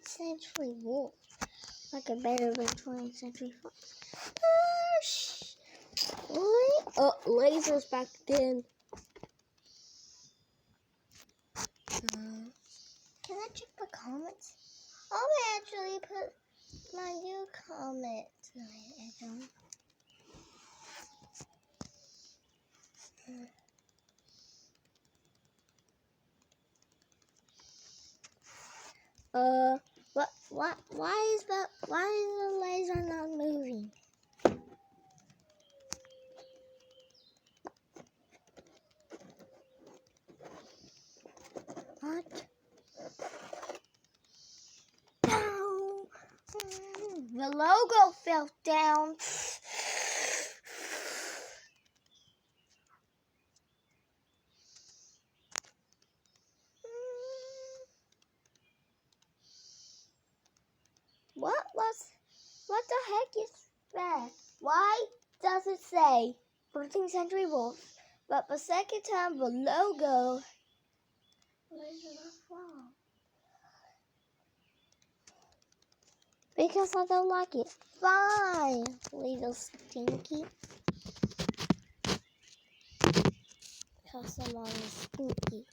century wolf. Like a better than 20th century fox. Lasers back then. Can I check the comments? I'll actually put my new comment tonight. Why is the laser not moving? What? Down. The logo fell down. What the heck is that? Why does it say 14th century wolf, but the second time the logo is wrong? Because I don't like it. Fine, little stinky. Because I'm on stinky.